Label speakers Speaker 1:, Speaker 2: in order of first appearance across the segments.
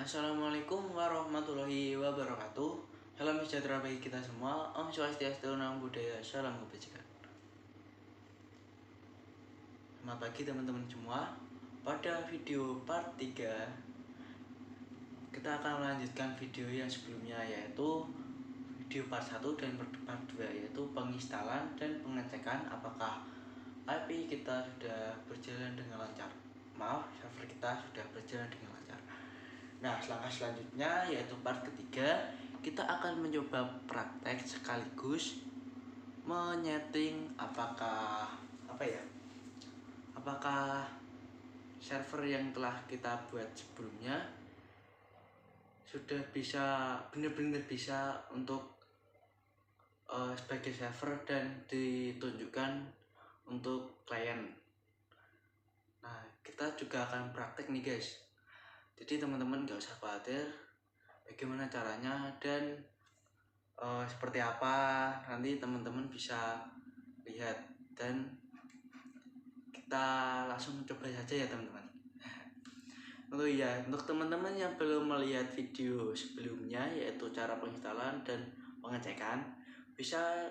Speaker 1: Assalamualaikum warahmatullahi wabarakatuh. Salam sejahtera bagi kita semua. Om Swastiastu, Namo Buddhaya, salam kebajikan. Selamat pagi teman-teman semua. Pada video part 3 kita akan melanjutkan video yang sebelumnya, yaitu video part 1 dan part 2, yaitu penginstalan dan pengecekan apakah IP kita sudah berjalan dengan lancar. Maaf, server kita sudah berjalan dengan lancar. Nah, langkah selanjutnya yaitu part ketiga, kita akan mencoba praktek sekaligus menyeting apakah server yang telah kita buat sebelumnya sudah bisa benar-benar bisa untuk sebagai server dan ditunjukkan untuk klien. Nah, kita juga akan praktek nih guys. Jadi teman-teman gak usah khawatir bagaimana caranya dan seperti apa, nanti teman-teman bisa lihat dan kita langsung coba saja ya teman-teman. Untuk teman-teman yang belum melihat video sebelumnya, yaitu cara penginstalan dan pengecekan, bisa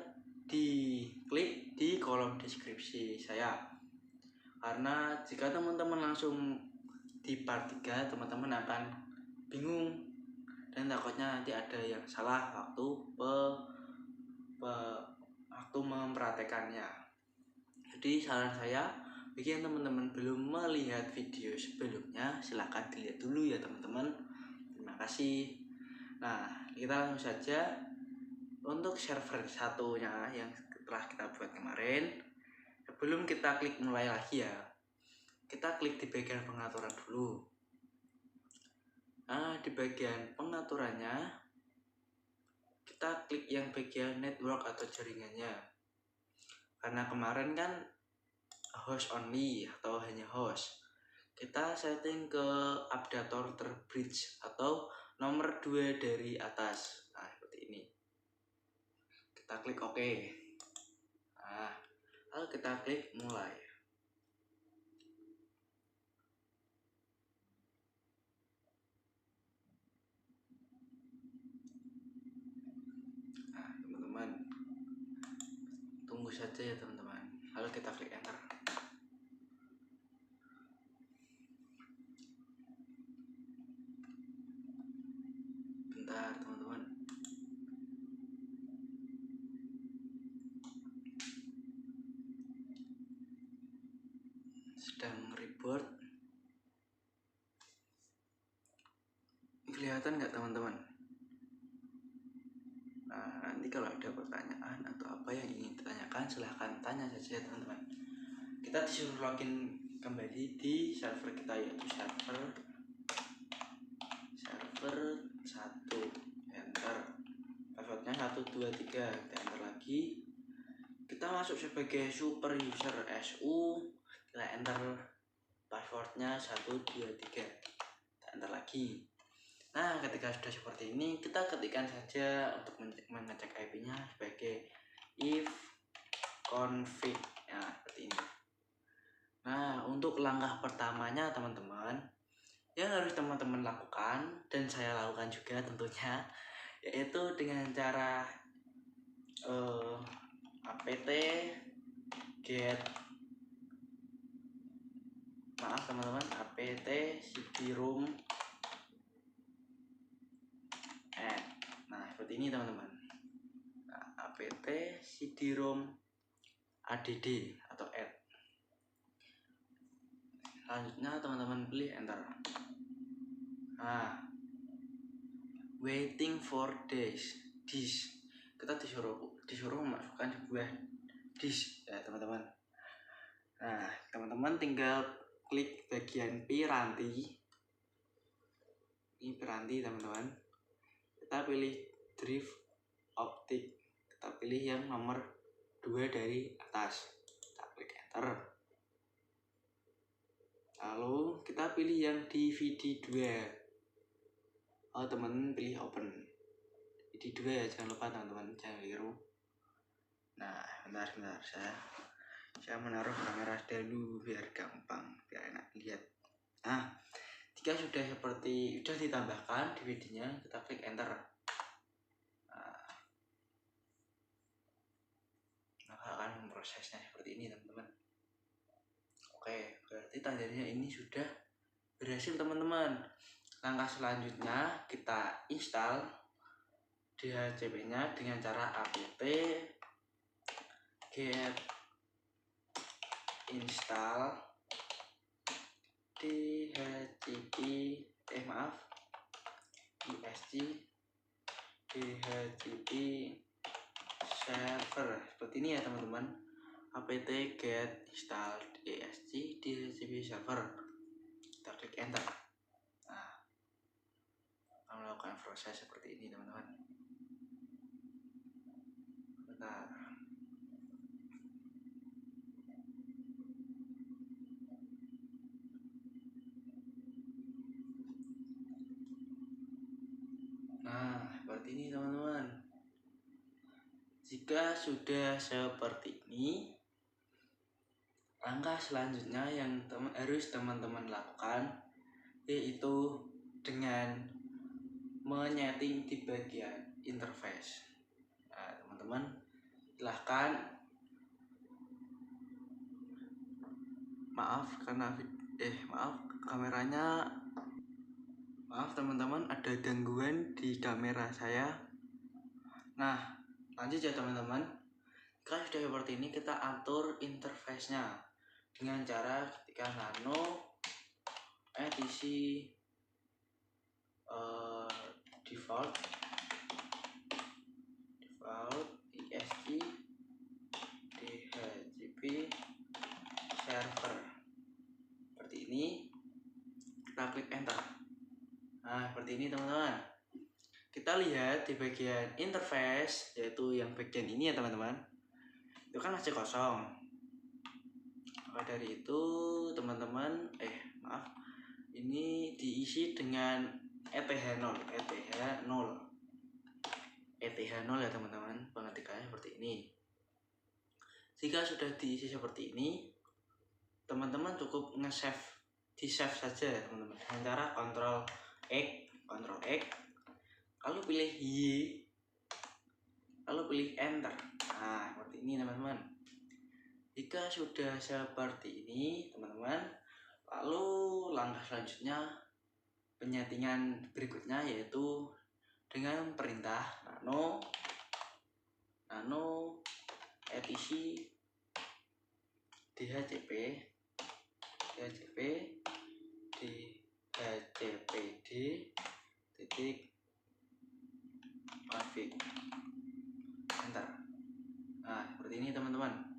Speaker 1: diklik di kolom deskripsi saya. Karena jika teman-teman langsung di part 3, teman-teman akan bingung dan takutnya nanti ada yang salah waktu mempraktekannya. Jadi saran saya, bagi yang teman-teman belum melihat video sebelumnya, silahkan dilihat dulu ya teman-teman. Terima kasih. Nah, kita langsung saja untuk server satunya yang telah kita buat kemarin. Sebelum kita klik mulai lagi ya, kita klik di bagian pengaturan dulu. Nah, di bagian pengaturannya kita klik yang bagian network atau jaringannya. Karena kemarin kan host only atau hanya host, kita setting ke updater bridge atau nomor 2 dari atas. Nah, seperti ini. Kita klik OK. Nah, lalu kita klik mulai. Nah, teman-teman, tunggu saja ya teman-teman. Lalu kita klik enter. Bentar teman-teman. Sedang reboot. Kelihatan nggak teman-teman? Nah, nanti kalau ada pertanyaan atau apa yang ingin ditanyakan, silahkan tanya saja teman-teman. Kita disuruh login kembali di server kita, yaitu server 1, enter. Passwordnya 123, kita enter lagi. Kita masuk sebagai super user SU, kita enter passwordnya 123, kita enter lagi. Nah, ketika sudah seperti ini, kita ketikkan saja untuk mengecek IP-nya sebagai if config. Nah, seperti ini. Nah, untuk langkah pertamanya teman-teman, yang harus teman-teman lakukan dan saya lakukan juga tentunya, yaitu dengan cara apt get cd-rom add. Nah, seperti ini teman-teman. Nah, apt cd-rom add atau add. Selanjutnya teman-teman pilih enter. Nah, waiting for disk. Kita disuruh memasukkan sebuah disk ya teman-teman. Nah, teman-teman tinggal klik bagian piranti. Ini piranti teman-teman. Kita pilih drive optik. Kita pilih yang nomor 2 dari atas. Kita klik enter. Lalu kita pilih yang DVD 2. Oh, teman-teman pilih open. DVD 2 ya, jangan lupa teman-teman, jangan keliru. Nah, bentar saya menaruh kamera dulu biar gampang, biar enak lihat. Nah, Jika sudah ditambahkan DVD-nya, kita klik enter. Nah, akan prosesnya seperti ini teman-teman. Oke, berarti tandanya ini sudah berhasil teman-teman. Langkah selanjutnya kita install DHCP-nya dengan cara apt get install DHCP ISC DHCP server. Seperti ini ya teman-teman. apt get install ISC DHCP server. Kita klik enter. Nah, melakukan proses seperti ini teman-teman. Bentar. Nah, seperti ini teman-teman. Jika sudah seperti ini, langkah selanjutnya yang harus teman-teman lakukan yaitu dengan menyeting di bagian interface. Nah, teman-teman, silahkan, maaf kameranya, maaf teman-teman, ada gangguan di kamera saya. Nah, lanjut ya teman-teman. Jika sudah seperti ini, kita atur interface-nya dengan cara ketika nano etc default ISC DHCP server. Seperti ini, kita klik enter. Nah, seperti ini teman-teman. Kita lihat di bagian interface, yaitu yang bagian ini ya teman-teman, itu kan masih kosong. Maka dari itu teman-teman, ini diisi dengan ETH0 ya teman-teman. Pengetikannya seperti ini. Jika sudah diisi seperti ini, teman-teman cukup di save saja ya teman-teman, dengan cara Ctrl X, lalu pilih Y, lalu pilih enter. Nah, seperti ini teman-teman. Jika sudah seperti ini teman-teman, lalu langkah selanjutnya penyetingan berikutnya yaitu dengan perintah nano etc DHCP DHCPD titik config enter. Nah, seperti ini teman-teman.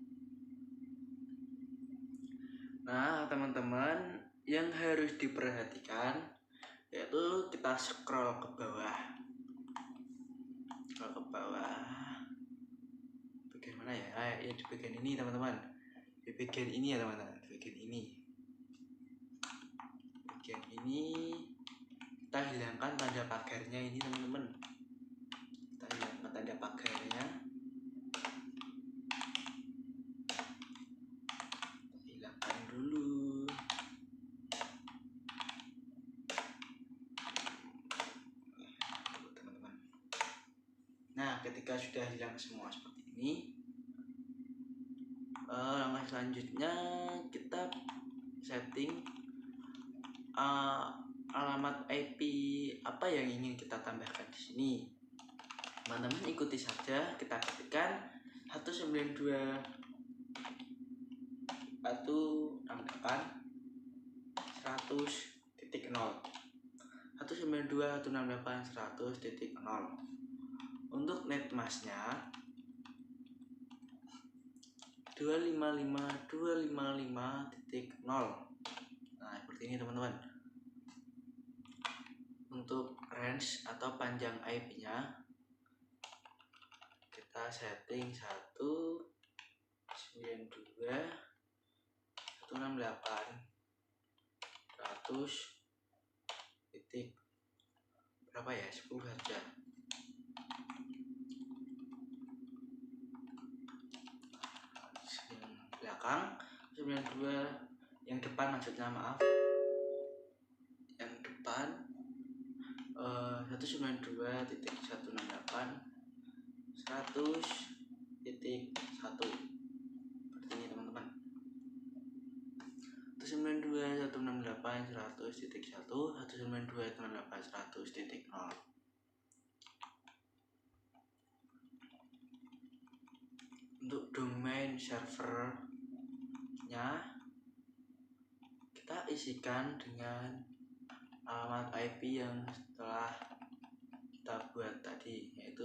Speaker 1: Nah, teman-teman, yang harus diperhatikan yaitu kita scroll ke bawah. Bagian mana ya? Ya di bagian ini teman-teman. Di bagian ini ya teman-teman. Bagian ini kita hilangkan tanda pagarnya ini teman-teman. Kita hilangkan tanda pagarnya. Hilangkan dulu. Teman-teman. Nah, ketika sudah hilang semua seperti ini, langkah selanjutnya kita setting alamat IP apa yang ingin kita tambahkan di sini. Teman-teman ikuti saja, kita ketikkan 192.168.100.0. Untuk netmasknya 255.255.0. Nah, seperti ini teman-teman. Untuk range atau panjang IP-nya kita setting 192.168.100 titik berapa ya, 10 saja. Yang belakang 92, yang depan maksudnya, maaf, yang 192.168 seperti ini teman-teman. 192.168.100.1 192.168.100.0. Untuk domain servernya kita isikan dengan alamat IP yang setelah kita buat tadi, yaitu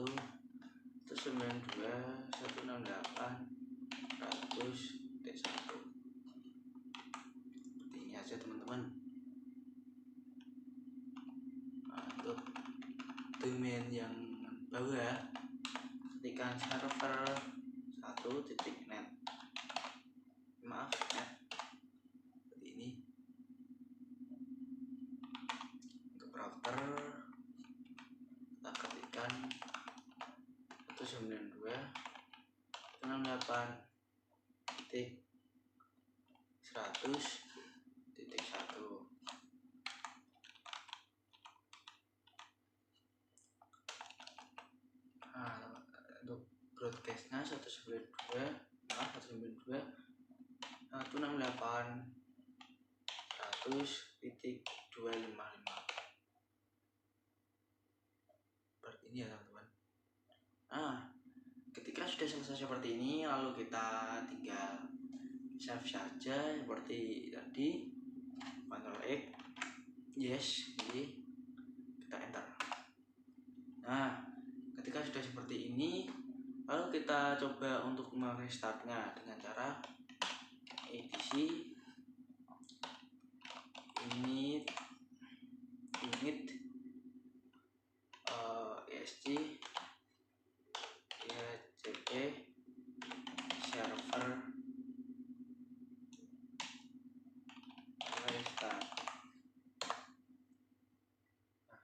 Speaker 1: 192.168.100.1. Seperti ini aja teman-teman. Untuk domain yang bawah, ketikkan server 1.net, maaf net, seperti ini. Untuk router kita ketikkan 192.168.100.1. Untuk broadcastnya 192.168.100.255 seperti ini ya teman-teman. Ketika sudah selesai seperti ini, lalu kita tinggal save saja seperti tadi. Ctrl X, yes, jadi kita enter. Ketika sudah seperti ini, lalu kita coba untuk merestartnya dengan cara etc init esc cp server restart.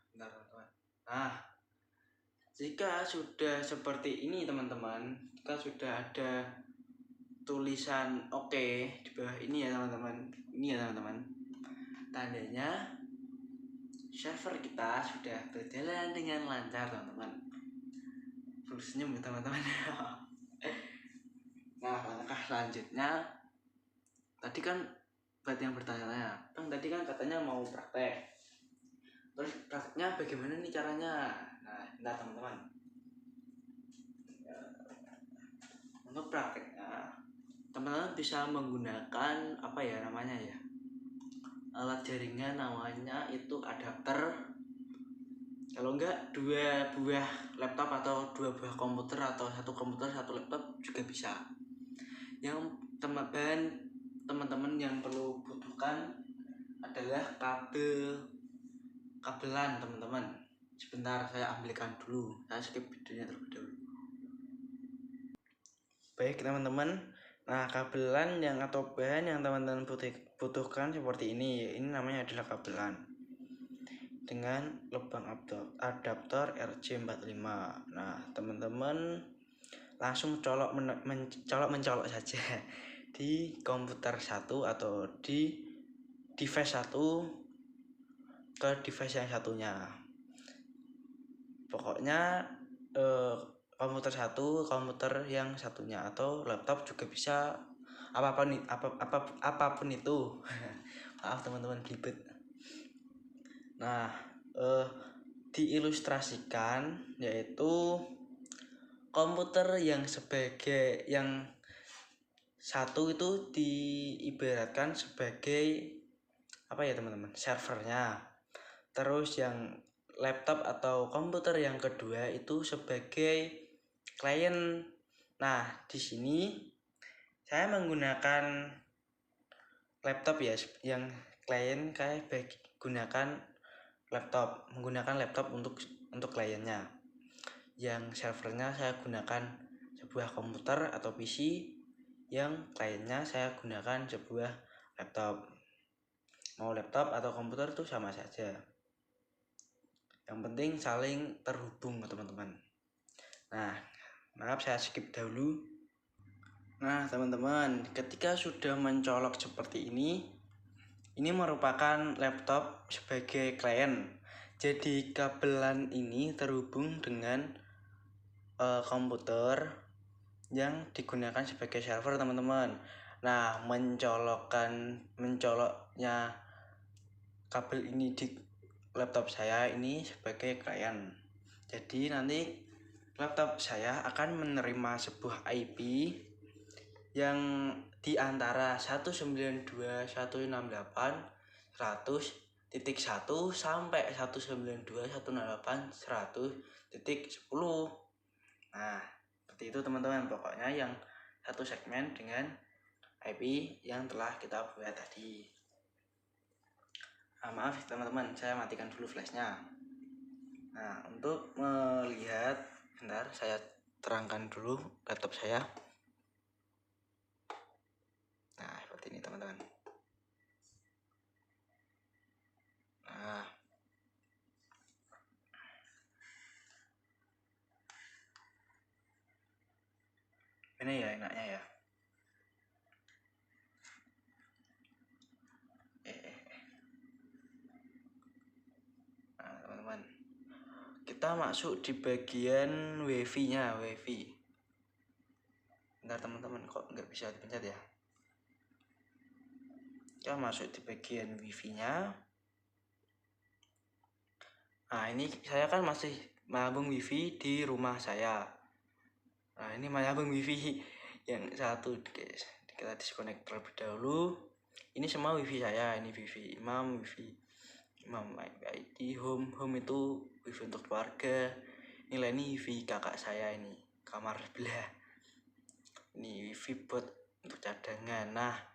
Speaker 1: Bentar teman-teman. Jika sudah seperti ini teman-teman, jika sudah ada tulisan oke di bawah ini ya teman-teman, ini ya teman-teman, tandanya server kita sudah berjalan dengan lancar teman-teman. Terus senyum ya teman-teman. Langkah selanjutnya, tadi kan buat yang bertanya-tanya, Bang tadi kan katanya mau praktek, terus prakteknya bagaimana nih caranya? Nah teman-teman, untuk prakteknya teman-teman bisa menggunakan alat jaringan, namanya itu adapter. Kalau enggak 2 buah laptop atau 2 buah komputer, atau 1 komputer 1 laptop juga bisa. Yang teman-teman yang perlu butuhkan adalah kabelan teman-teman. Sebentar, saya ambilkan dulu, saya skip videonya terlebih dahulu. Baik teman-teman, kabelan atau bahan yang teman-teman butuhkan seperti ini. Ini namanya adalah kabelan dengan lubang adaptor RJ45. Teman-teman langsung mencolok saja di komputer 1 atau di device 1 ke device yang satunya. Pokoknya komputer 1, komputer yang satunya, atau laptop juga bisa, apapun itu. Maaf teman-teman, belibet. Diilustrasikan, yaitu komputer yang satu itu diibaratkan sebagai teman-teman, servernya. Terus yang laptop atau komputer yang kedua itu sebagai klien. Di sini saya menggunakan laptop ya, yang klien kayak menggunakan laptop untuk kliennya. Yang servernya saya gunakan sebuah komputer atau PC, yang kliennya saya gunakan sebuah laptop. Mau laptop atau komputer itu sama saja, yang penting saling terhubung teman-teman. Maaf saya skip dahulu. Teman-teman, ketika sudah mencolok seperti ini ini merupakan laptop sebagai klien. Jadi kabelan ini terhubung dengan komputer yang digunakan sebagai server, teman-teman. Nah, mencoloknya kabel ini di laptop saya ini sebagai klien. Jadi nanti laptop saya akan menerima sebuah IP yang di antara 192.168.100.1 sampai 192.168.100.10. Nah, seperti itu teman-teman, pokoknya yang satu segmen dengan IP yang telah kita buat tadi. Nah, maaf teman-teman, saya matikan dulu flashnya. Nah, untuk melihat, bentar saya terangkan dulu laptop saya. Nah, seperti ini teman-teman. Nah, ini ya enaknya ya. Nah, teman-teman, kita masuk di bagian wifi-nya, wifi. Bentar teman-teman, kok nggak bisa dipencet ya? Kita masuk di bagian wifi-nya. Nah, ini saya kan masih menyambung wifi di rumah saya. Nah, ini menyambung wifi yang satu, guys. Kita disconnect terlebih dahulu. Ini semua wifi saya, ini wifi imam, wifi imam ID, home itu wifi untuk keluarga. Nilai ini wifi kakak saya, ini kamar sebelah. Ini wifi buat untuk cadangan. Nah,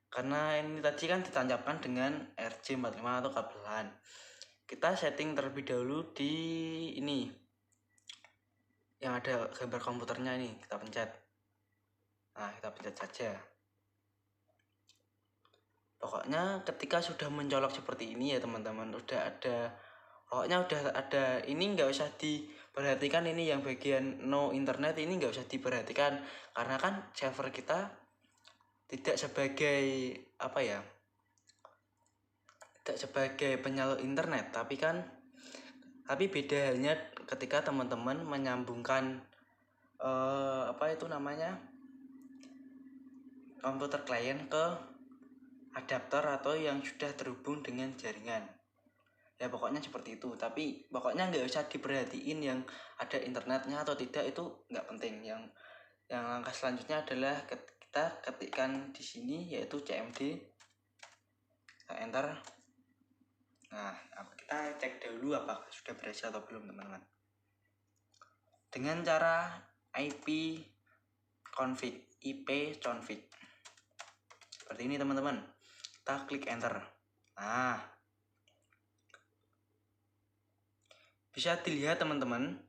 Speaker 1: karena ini tadi kan ditancapkan dengan RJ45 atau kabelan, kita setting terlebih dahulu di ini yang ada gambar komputernya, ini kita pencet. Nah, kita pencet saja. Pokoknya ketika sudah mencolok seperti ini ya teman-teman, udah ada ini, nggak usah diperhatikan ini yang bagian no internet, ini nggak usah diperhatikan karena kan server kita tidak sebagai apa ya, tidak sebagai penyalur internet, tapi beda halnya ketika teman-teman menyambungkan komputer klien ke adapter atau yang sudah terhubung dengan jaringan. Ya pokoknya seperti itu, tapi pokoknya nggak usah diperhatiin yang ada internetnya atau tidak, itu nggak penting. Yang langkah selanjutnya adalah kita ketikkan di sini yaitu CMD, kita enter. Nah, kita cek dahulu apakah sudah berhasil atau belum teman-teman, dengan cara IP config seperti ini teman-teman. Kita klik enter. Nah, bisa dilihat teman-teman,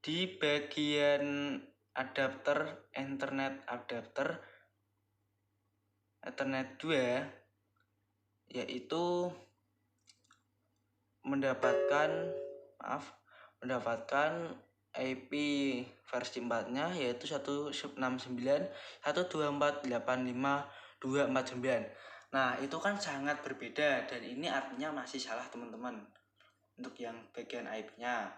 Speaker 1: di bagian adapter Ethernet 2 yaitu mendapatkan IP versi 4-nya yaitu 169.124.85.249. Nah, itu kan sangat berbeda dan ini artinya masih salah teman-teman untuk yang bagian IP-nya.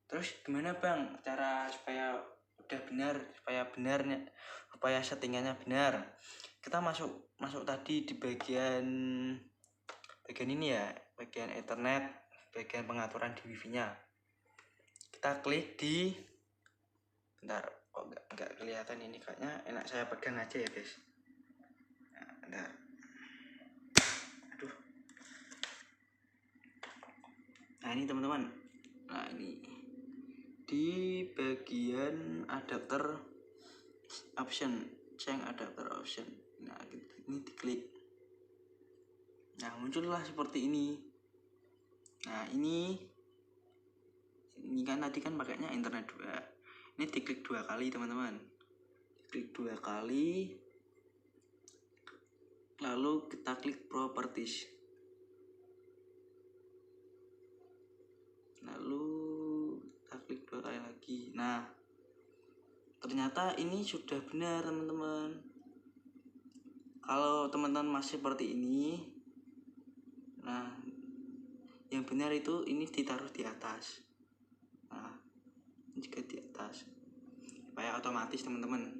Speaker 1: Terus gimana Bang cara supaya supaya settingannya benar? Kita masuk tadi di bagian ini ya, bagian Ethernet, bagian pengaturan di wifi-nya. Kita klik di, bentar, kok nggak kelihatan ini, kayaknya enak saya pegang aja ya guys. Nah, bentar, aduh. Nah, ini teman-teman, nah ini di bagian adapter option, change adapter option. Nah, ini diklik. Nah, muncullah seperti ini. Nah, ini kan tadi kan pakainya internet 2. Ini diklik 2 kali teman-teman. Klik 2 kali. Lalu kita klik properties. Lalu kita klik 2 kali lagi. Nah, ternyata ini sudah benar teman-teman. Kalau teman-teman masih seperti ini, nah yang benar itu ini ditaruh di atas. Nah, jika di atas supaya otomatis teman-teman.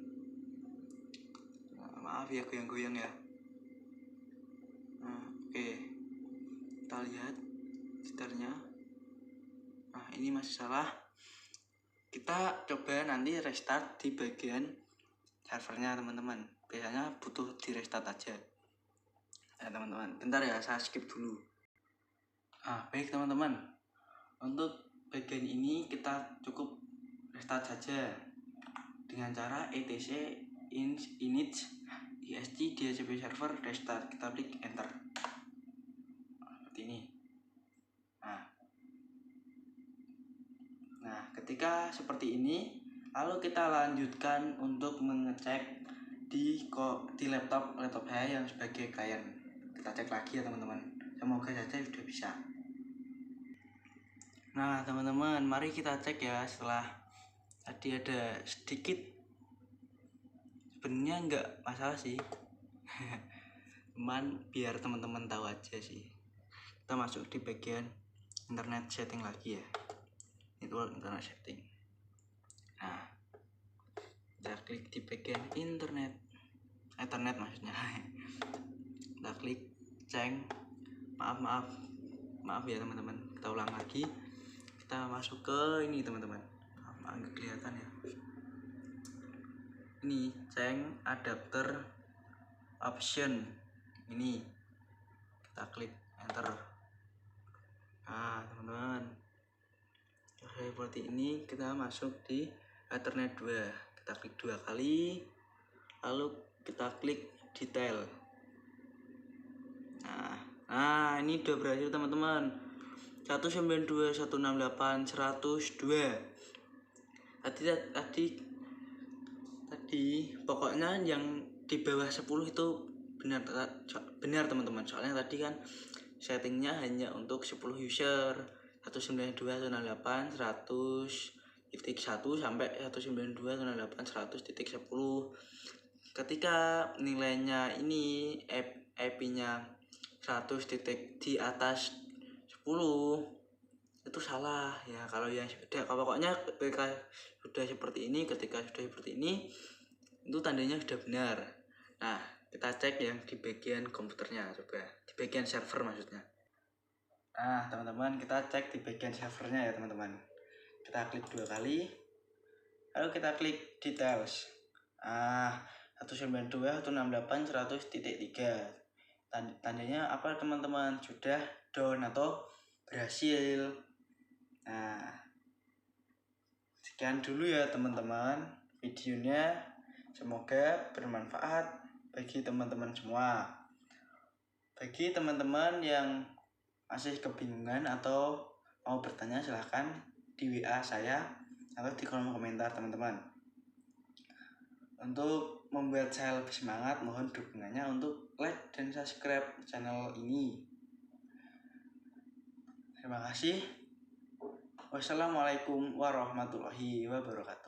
Speaker 1: Nah, maaf ya goyang-goyang ya. Nah, oke. Kita lihat gitarnya. Nah, ini masih salah. Kita coba nanti restart di bagian servernya teman-teman. Biasanya butuh di restart aja. Ya teman-teman, bentar ya, saya skip dulu. Baik teman-teman, untuk bagian ini kita cukup restart saja dengan cara etc init ist dhcp server restart. Kita klik enter seperti ini. Nah ketika seperti ini, lalu kita lanjutkan untuk mengecek di laptop saya yang sebagai klien. Kita cek lagi ya teman-teman, semoga saja sudah bisa. Nah teman-teman, mari kita cek ya. Setelah tadi ada sedikit, sebenarnya nggak masalah sih cuman biar teman-teman tahu aja sih. Kita masuk di bagian internet setting lagi ya, itu internet setting. Nah kita klik di bagian internet maksudnya. Kita klik ceng, maaf ya teman-teman, kita ulang lagi. Kita masuk ke ini teman-teman, nggak kelihatan ya, ini ceng adapter option ini. Kita klik enter. Nah teman-teman, seperti ini. Kita masuk di Ethernet 2. Kita klik 2 kali, lalu kita klik detail. Nah ini udah berhasil teman-teman. 192, 168, 102. Tadi pokoknya yang di bawah 10 itu benar teman-teman. Soalnya tadi kan settingnya hanya untuk 10 user, 192, 168, 100.1 sampai 192, 168, 100.10. Ketika nilainya ini IP-nya 100 titik di atas 10 itu salah ya. Kalau yang sudah, pokoknya ketika sudah seperti ini, itu tandanya sudah benar. Nah kita cek yang di bagian komputernya, coba di bagian server maksudnya. Nah teman-teman, kita cek di bagian servernya ya teman-teman. Kita klik 2 kali, lalu kita klik details. 192, 168, 100.3. Tandanya apa teman-teman? Sudah down atau berhasil. Nah sekian dulu ya teman-teman videonya, semoga bermanfaat bagi teman-teman semua. Bagi teman-teman yang masih kebingungan atau mau bertanya, silahkan di WA saya atau di kolom komentar teman-teman. Untuk membuat saya lebih semangat, mohon dukungannya untuk like dan subscribe channel ini. Terima kasih. Wassalamualaikum warahmatullahi wabarakatuh.